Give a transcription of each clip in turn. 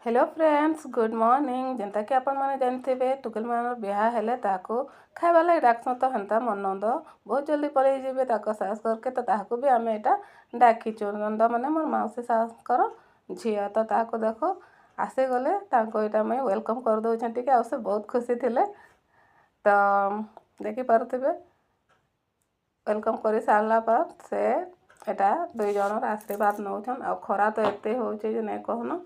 Hello friends good morning जेनता कि आपण माने जानथिबे टुकेल मानर बिहा हेले ताको खाइबा लागि डाकसो तो हेंता मन नंद बहुत जल्दी पळेई जिबे ताको सास करके तो ताको भी आमे एटा डाकिचो नंद माने मोर माउसी सास कर झिया तो ताको देखो आसे गले ताको एटा मैं वेलकम कर दउ छन टिके आ से बहुत खुशी थिले तो देखि पारथिबे वेलकम करि सारला पर से एटा दुई जनर आशीर्वाद नउछन आ खरा तो एते होचे जे नै कहनो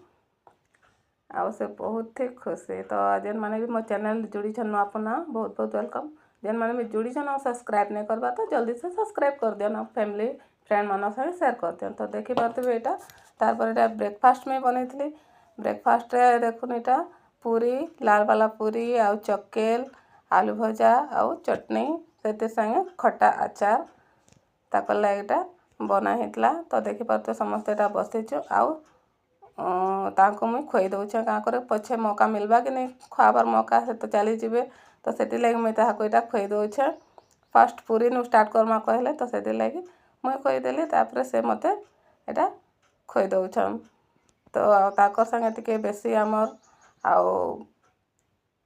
आउ से बहुत ही खुशी तो जेन माने भी मो चैनल जुड़ी छन अपना बहुत बहुत वेलकम जेन माने भी जुड़ी छन सब्सक्राइब नहीं करबा तो जल्दी से सब्सक्राइब कर दियन फैमिली फ्रेंड मान संगे शेयर कर दियन तो देखि पारथिबे एटा तार पर एटा ब्रेकफास्ट में बनैथली ब्रेकफास्ट रे देखुन एटा पूरी लाल वाला पूरी आउ चक्केल आलू भजा आउ चटनी सेते संगे खट्टा अचार ताकर लागेटा बना हेतला तो देखि पारतो समस्त एटा बसिछु आउ ताको मुई खुई दउछे का करे पछे मौका मिलबा कि नहीं खुआबार मौका से तो चली जिबे तो सेति लागि मुई ताहाको एटा खुई दउछे फर्स्ट पूरी नु स्टार्ट करमा कहले तो सेति लागि मुई खुई देली तापर से मते एटा खुई दउछन तो ताकर संगे टिके बेसी हमर आउ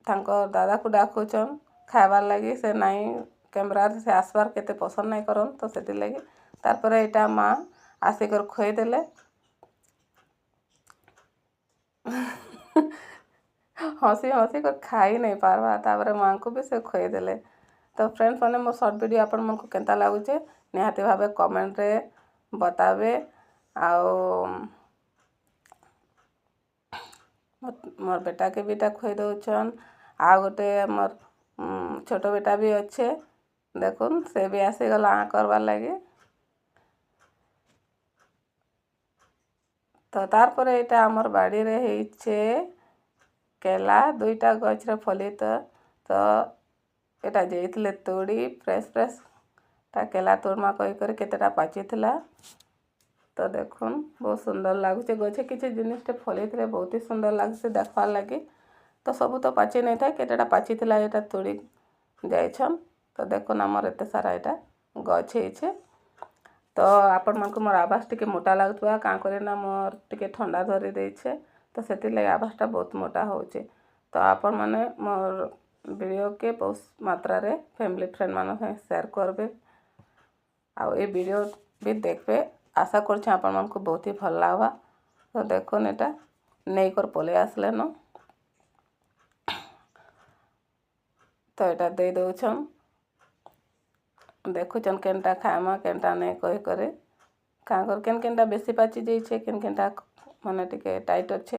तांकर दादा को डाकुछन खाइबार लागि से नहीं कैमरा से आसबार केते पसंद नहीं करन तो सेति लागि तापर एटा माँ आसिकर खुई देले हसी हसी कर खाई नहीं पारबा तापर माँ को भी से खुई देले तो फ्रेंड्स मैंने मोर शॉर्ट वीडियो आपण मन को केनता लागुचे निहाती भाबे कमेंट रे बताबे आओ मोर बेटा के बेटा खुई दउछन आ गोटे मोर छोटो बेटा भी अच्छे देखुन से भी आसी गला करबार लागि तो तार पर एटा हमर बाड़ी रे हेइछे केला दुईटा गछ रे फलित तो एटा जेइथले तोड़ी फ्रेश ता केला तोड़मा कहि कर केतेटा पाचिथला तो देखुन बहुत सुंदर लागुचे गछे किछि जिनिसटे फलिथले बहुत ही सुंदर लागुचे देखबार लागि तो सब तो पाची नहीं था केतेटा पाचिथला एटा तोड़ी जाइछन तो देखुन हमर एते सारा एटा गछ हेइछे तो आपण मन को मोर आवाज टिके मोटा लागतबा का करे ना मोर टिके ठंडा धरि देइछे तो सेति लागि आवाजटा बहुत मोटा होचे तो आपण माने मोर वीडियो के बहुत मात्रा रे फैमिली फ्रेंड मान संगे शेयर करबे आ ए वीडियो भी देखबे आशा करछे आपण मन को बहुत ही भल लागबा तो देखो नेटा नै कर पले आसले न तो एटा दे दउछन देखुछन केनटा खाएमा केनटा नहीं कहि करे का कर केनटा बेसी पाची जाइछे केनटा माने टिके टाइट अच्छे।